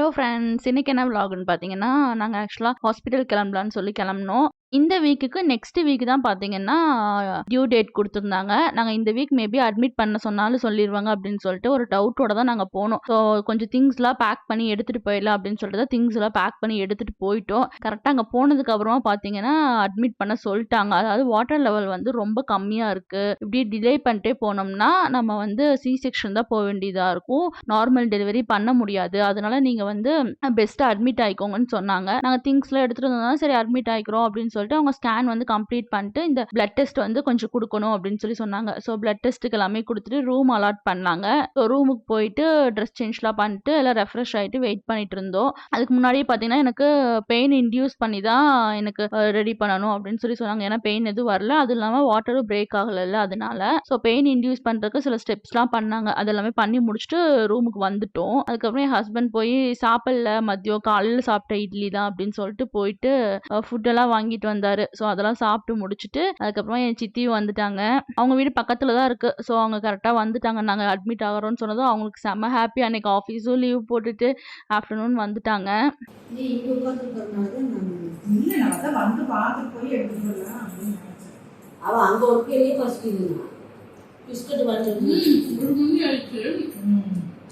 Hello friends. இன்னைக்கு என்ன விலாக்ன்னு பார்த்தீங்கன்னா, நாங்க ஆக்சுவலா ஹாஸ்பிட்டல் கிளம்பலான்னு சொல்லி கிளம்புனோம். இந்த வீக்குக்கு நெக்ஸ்ட் வீக் தான் பார்த்தீங்கன்னா, டியூ டேட் குடுத்துருந்தாங்க. நாங்க இந்த வீக் மேபி அட்மிட் பண்ண சொன்னாலும் சொல்லிருவாங்க அப்படின்னு சொல்லிட்டு ஒரு டவுட்டோட தான் நாங்க போனோம். ஸோ கொஞ்சம் திங்ஸ்லாம் பேக் பண்ணி எடுத்துட்டு போயிடலாம் அப்படின்னு சொல்லிட்டு தான் திங்ஸ்லாம் பேக் பண்ணி எடுத்துட்டு போயிட்டோம். கரெக்ட்டா அங்க போனதுக்கு அப்புறமா பார்த்தீங்கன்னா, அட்மிட் பண்ண சொல்ட்டாங்க. அதாவது வாட்டர் லெவல் வந்து ரொம்ப கம்மியா இருக்கு. இப்படி டிலே பண்ணிட்டே போனோம்னா, நம்ம வந்து சி செக்ஷன் தான் வேண்டியதா இருக்கும். நார்மல் டெலிவரி பண்ண முடியாது. அதனால நீங்க வந்து பெஸ்ட்டா அட்மிட் ஆயிக்கோங்கன்னு சொன்னாங்க. நாங்க திங்ஸ்லாம் எடுத்துட்டு வந்தோம்னா, சரி அட்மிட் ஆயிக்கிறோம் அப்படின்னு சொல்லிட்டு அவங்க ஸ்கேன் வந்து கம்ப்ளீட் பண்ணிட்டு, இந்த பிளட் டெஸ்ட் வந்து கொஞ்சம் குடுக்கணும் அப்படின்னு சொன்னாங்க. ஸோ பிளட் டெஸ்ட்டுக்கு எல்லாமே குடுத்துட்டு ரூம் அலாட் பண்ணாங்க. ஸோ ரூமுக்கு போயிட்டு ட்ரெஸ் சேஞ்ச்லாம் பண்ணிட்டு எல்லாம் ரெஃப்ரெஷ் ஆயிட்டு வெயிட் பண்ணிட்டு இருந்தோம். அதுக்கு முன்னாடியே பார்த்தீங்கன்னா, எனக்கு பெயின் இன்டியூஸ் பண்ணி தான் எனக்கு ரெடி பண்ணணும் அப்படின்னு சொன்னாங்க. ஏன்னா பெயின் எதுவும் வரல. அதுவும் இல்லாம வாட்டரும் பிரேக் ஆகலல்ல அதனால. ஸோ பெயின் இன்டியூஸ் பண்றதுக்கு சில ஸ்டெப்ஸ்லாம் பண்ணாங்க. அதெல்லாமே பண்ணி முடிச்சுட்டு ரூமுக்கு வந்துட்டோம். அதுக்கப்புறம் என் ஹஸ்பண்ட் போய் சாப்பிடல மதியம் காலையில சாப்பிட்ட இட்லி தான் அப்படின்னு சொல்லிட்டு போயிட்டு ஃபுட் எல்லாம் வாங்கிட்டு வந்தாரு. ஸோ அதெல்லாம் சாப்பிட்டு முடிச்சுட்டு அதுக்கப்புறமா என் சித்தியும் வந்துட்டாங்க. அவங்க வீடு பக்கத்துல தான் இருக்கு. ஸோ அவங்க கரெக்டா வந்துட்டாங்க. நாங்க அட்மிட் ஆகுறோம்னு சொன்னதும் அவங்களுக்கு செம்ம ஹாப்பி. அன்னைக்கு ஆஃபீஸும் லீவ் போட்டுட்டு ஆஃப்டர்நூன் வந்துட்டாங்க. நீ இங்க உட்காந்துருக்கறனால தான் இல்ல நான் தான் வந்து பார்த்து போய் எடுத்துட்டு வரலாம் அப்படின்னு நினைச்சேன். அவ அங்க ஒரு கேள்வியே பசிக்குதுன்னா பிஸ்கட் வாங்கிட்டு ஒரு மணி ஆயிடுச்சு.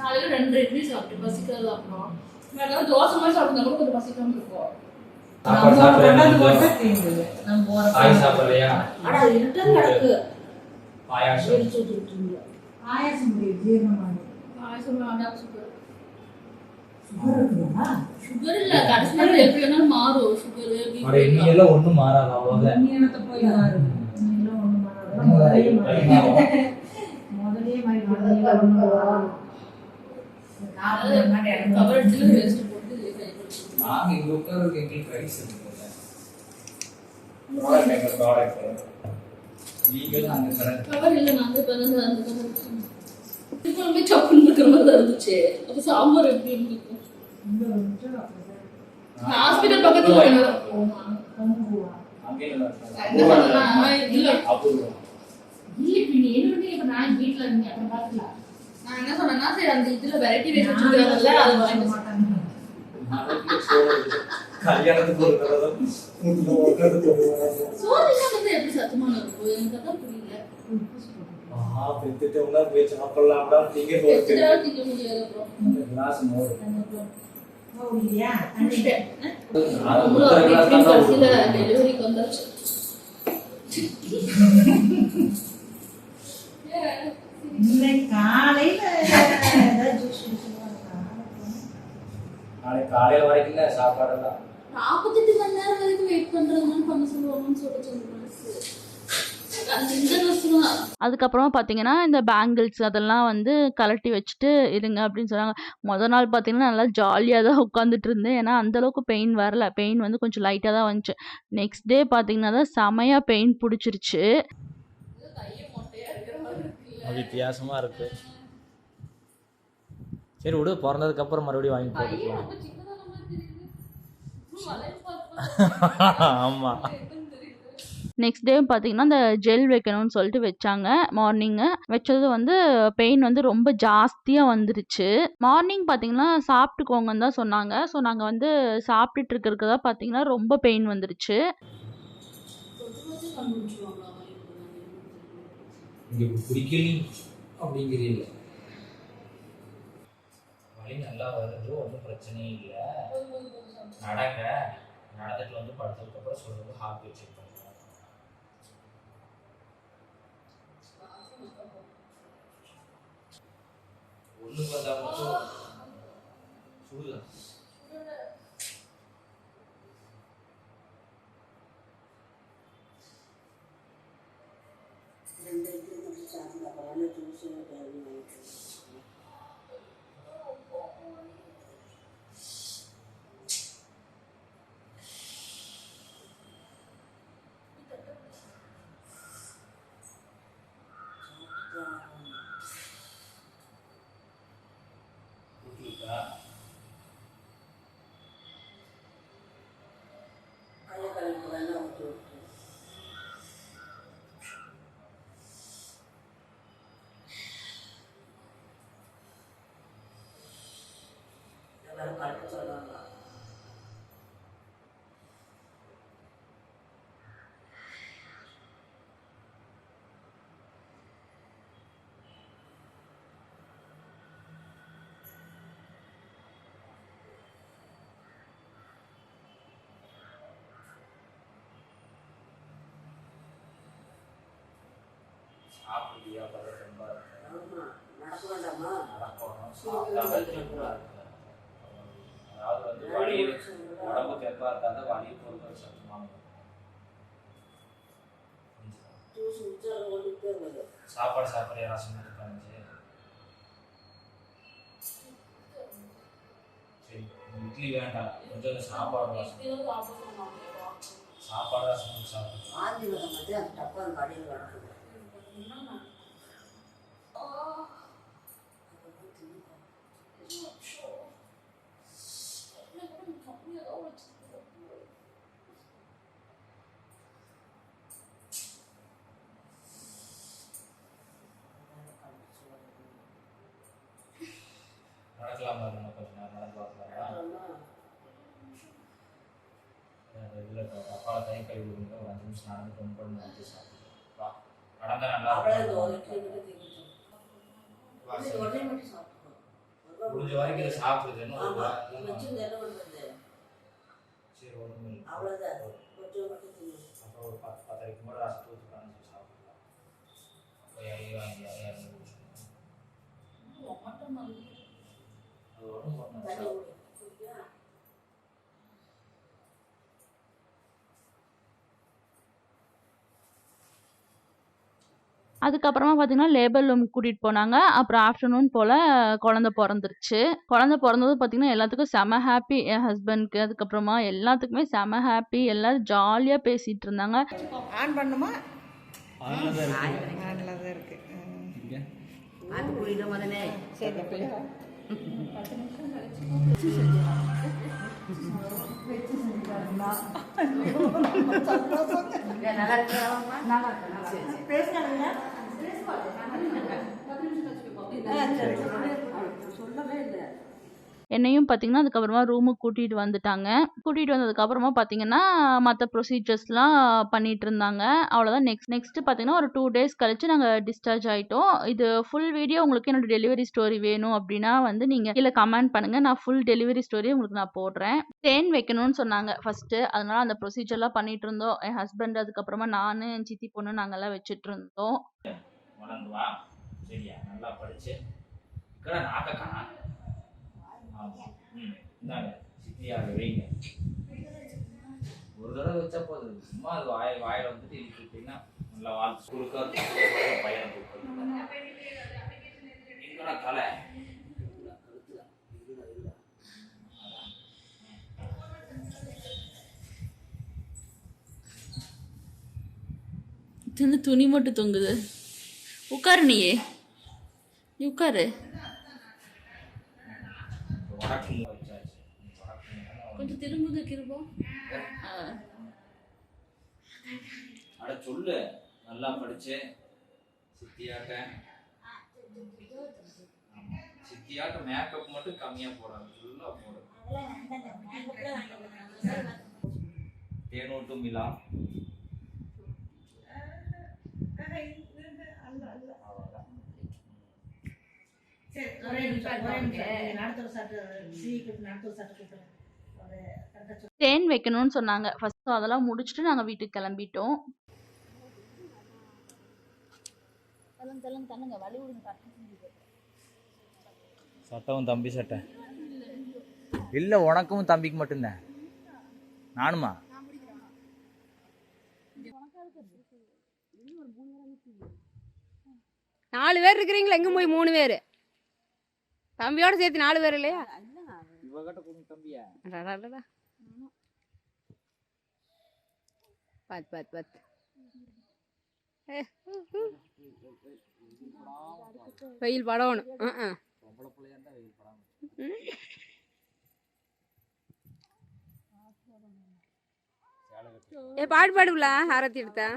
காலையில் 2 இட்லி சாப்பிட்டு பசிக்காது. அப்புறம் வேற தோசை மாதிரி சாப்பிட்டா கூட கொஞ்சம் பசிக்காம இருக்கும். நாங்க இங்க உட்கார்றதுக்கு எங்களுக்கு ரைஸ் இருக்குல்ல. ப்ராடக்ட் எங்க ப்ராடக்ட் லீகல் அங்க கரெக்ட் கவர் இல்ல. நாங்க பண்ணது அந்த கவர் இப்பவே சப்புன்னு இருக்கிற மாதிரி தான் இருந்துச்சு. அது சாம்பார் எப்படி இருந்துச்சு? ஹாஸ்பிடல் பக்கத்துல அங்கே இல்ல அபூர்வம் இல்ல பின்னி என்ன இப்ப நான் வீட்ல இருந்தேன். அப்புறம் பாத்துக்கலாம். நான் என்ன சொன்னேன்னா சரி அந்த இதுல வெரைட்டி ரைஸ் வச்சிருக்காங்கல்ல அது வாங்கிட்டு மாட்டாங்க. கல்யாணத்துக்கு ஒரு தடவை சோறுலாம் வந்து எப்படி சத்தமான இருக்கும் எனக்கு அதான் புரியல. பெத்துட்டு உள்ள போய் சாப்பிடலாம்டா நீங்க போட்டு திங்க முடியாது. அப்புறம் கிளாஸ் மோர் இல்லையா டெலிவரிக்கு வந்தாச்சு. காலையில வரைக்கும் சாப்பாடெல்லாம் 48 மணி நேரம் வரைக்கும் வெயிட் பண்றதுன்னு பண்ண சொல்லுவாங்கன்னு சொல்லிட்டு அதுக்கப்புறமா பார்த்தீங்கன்னா, இந்த பேங்கிள்ஸ் அதெல்லாம் வந்து கழட்டி வச்சுட்டு இருங்க அப்படின்னு சொன்னாங்க. மொத நாள் பார்த்தீங்கன்னா, நல்லா ஜாலியா தான் உட்காந்துட்டு இருந்தேன். ஏன்னா அந்த அளவுக்கு பெயின் வரல. பெயின் வந்து கொஞ்சம் லைட்டா தான் வந்துச்சு. நெக்ஸ்ட் டே பார்த்தீங்கன்னா தான் செமையா பெயின் புடிச்சிருச்சு. வித்தியாசமா இருக்கு. சரி விடு, பிறந்ததுக்கு அப்புறம் மறுபடியும் வாங்கி போட்டுக்கலாம். ஆமா. நெக்ஸ்ட் டே பார்த்தீங்கன்னா, இந்த ஜெல் வைக்கணும்னு சொல்லிட்டு வச்சாங்க. மார்னிங்கு வச்சது வந்து பெயின் வந்து ரொம்ப ஜாஸ்தியா வந்துருச்சு. மார்னிங் பார்த்தீங்கன்னா, சாப்பிட்டுக்கோங்கன்னு தான் சொன்னாங்க. ஸோ நாங்க வந்து சாப்பிட்டுட்டு இருக்கிறதுக்கு தான் பார்த்தீங்கன்னா, ரொம்ப பெயின் வந்துருச்சு. இங்க குடிக்கல அப்படிங்கிறீங்க. வலி நல்லா வருது, ஒன்றும் பிரச்சனையே இல்லை. நடங்க, நடந்துட்டு வந்து படுத்ததுக்கு அப்புறம் சொல்லுங்க, ஹார்ட் பீட் செக் பண்ணுங்க. ஒண்ணு பார்த்தா மட்டும் சூடுதான். அப்போ ரொம்ப நடக்க வேண்டாமா? நடக்கணும், சாப்பிட்டாங்க தெம்பாக இருக்கு. அதாவது வந்து வலி உடம்பு தெம்பாக இருக்காது, வலி பொருட்கள் சத்தமாக சாப்பாடு சாப்பிட்றியா? ரசம் இருக்காச்சு. சரி, இட்லி வேண்டாம், கொஞ்சம் சாப்பாடு ரசம், சாப்பாடு ரசம் சாப்பிட்டு நடக்கலாமா? இருந்தால் கொஞ்சம் நேரம் நடந்து பார்க்கலாமா? இல்லை, அப்பாவை கை கழுவி விடுங்க, ஒரு 5 நிமிஷம் நடந்து கொண்டு போய் நடந்து சாப்பிடுவோம். வா, நடந்தால் நல்லா இருக்கும். முடிஞ்ச வரைக்கும் இதை சாப்பிடுதுன்னு சரி, ஒன்றும் இல்லை. அப்புறம் ஒரு 10-10:30 கூட ரசத்தை ஊற்றுக்கான்னு சொல்லி சாப்பிடலாம். அப்போ அது ஒன்றும் பண்ண அதுக்கப்புறமா பார்த்தீங்கன்னா, லேபர் ரூமுக்கு கூட்டிட்டு போனாங்க. அப்புறம் ஆஃப்டர்நூன் போல குழந்தை பொறந்துருச்சு. குழந்தை பொறந்ததும் பார்த்தீங்கன்னா, எல்லாத்துக்கும் செம ஹாப்பி. என் ஹஸ்பண்ட்க்கு, அதுக்கப்புறமா எல்லாத்துக்குமே செம ஹாப்பி. எல்லாரும் ஜாலியா பேசிட்டு இருந்தாங்க. ஆன் பண்ணுமா? ஆன்ல தான் இருக்கு. ஆன்ல தான் இருக்கு. இங்க அது புரியுது மதனே. சரி அப்படியே. நல்லா இருக்கா? நல்லா இருக்கு. பேசுறாங்க. சொல்லவே இல்லை. என்னையும் பார்த்தீங்கன்னா, அதுக்கப்புறமா ரூமுக்கு கூட்டிட்டு வந்துட்டாங்க. கூட்டிட்டு வந்ததுக்கப்புறமா பார்த்தீங்கன்னா, மத்த ப்ரொசீஜர்ஸ்லாம் பண்ணிட்டு இருந்தாங்க. அவ்வளோதான். நெக்ஸ்ட் பார்த்தீங்கன்னா, ஒரு 2 டேஸ் கழிச்சு நாங்க டிஸ்சார்ஜ் ஆயிட்டோம். இது ஃபுல் வீடியோ உங்களுக்கு என்னோட டெலிவரி ஸ்டோரி வேணும் அப்படின்னா வந்து நீங்க கீழ கமெண்ட் பண்ணுங்க. நான் ஃபுல் டெலிவரி ஸ்டோரி உங்களுக்கு நான் போடுறேன். தேன் வைக்கணும்னு சொன்னாங்க ஃபர்ஸ்ட்டு. அதனால அந்த ப்ரொசீஜர்லாம் பண்ணிட்டு இருந்தோம். என் ஹஸ்பண்ட், அதுக்கப்புறமா நானு, என் சித்தி பொண்ணு நாங்கலாம் வச்சுட்டு இருந்தோம். வளர்ந்து வா, சரியா? நல்லா படிச்சு ఇక్కడ நாக்கக்கா. ஆமாம், இந்தாங்க சித்தியாக வைங்க. ஒரு தடவை வச்சா போதும், சும்மா அது வாயில வந்துட்டு இழுத்துட்டீங்கன்னா நல்லா வாழ்த்து கொடுக்க பையனை கொடுக்க தலை துணி மட்டும் தொங்குது. உட்காரு, நீயே நீ உட்காரு. கொஞ்சம் திரும்புது கிருபம். அட சொல்லு, நல்லா படிச்சு சித்தியாக்க மேக்கப் மட்டும் கம்மியா போடாது, ஃபுல்லா போடு. தேனூட்டும் விழா தேன் வைக்கணும்னு சொன்னாங்க ஃபர்ஸ்ட். அதெல்லாம் முடிச்சுட்டு நாங்க வீட்டுக்கு கிளம்பிட்டோம். சட்டவும் தம்பி சட்டை இல்லை, உனக்கும் தம்பிக்கு மட்டும்தான். நானுமா? நாலு பேர் இருக்கிறீங்களா? எங்க போய் 3 பேர் தம்பியோட சேர்த்து 4 பேர் இல்லையா? தம்பியா பத் வெயில் படணும். பாட்டு பாடுங்களா? ஆரத்தி எடுத்தா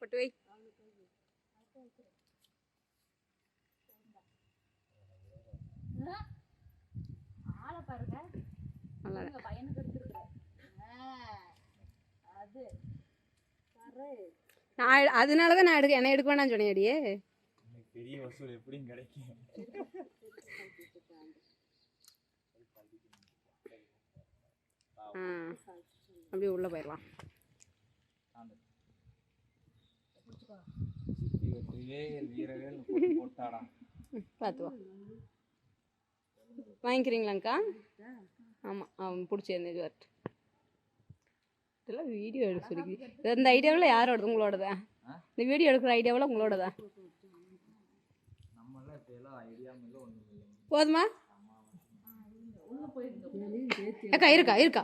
போட்டு வை. அதனாலதான் நான் என்ன எடுக்க வேணாம்னு சொன்னேடியே. பெரிய வசூல் எப்படியும் கிடைக்கும். அப்படியே உள்ள போயிடலாம். வீரவேல் போட்டாடா. பார்த்து வா. வாங்கிக்கிறீங்களாங்க்கா? ஆமாம் அவன் பிடிச்சிருந்தது வரட்டு. இதெல்லாம் வீடியோ எடுக்க சொல்லி இந்த ஐடியாவில் யாரோடது? உங்களோடதா? இந்த வீடியோ எடுக்கிற ஐடியாவில் உங்களோடதா? நம்மளாம் இப்படியெல்லாம் ஐடியாவும் இல்லை ஒன்றும் இல்லை. போதுமா? அக்கா இருக்கா இருக்கா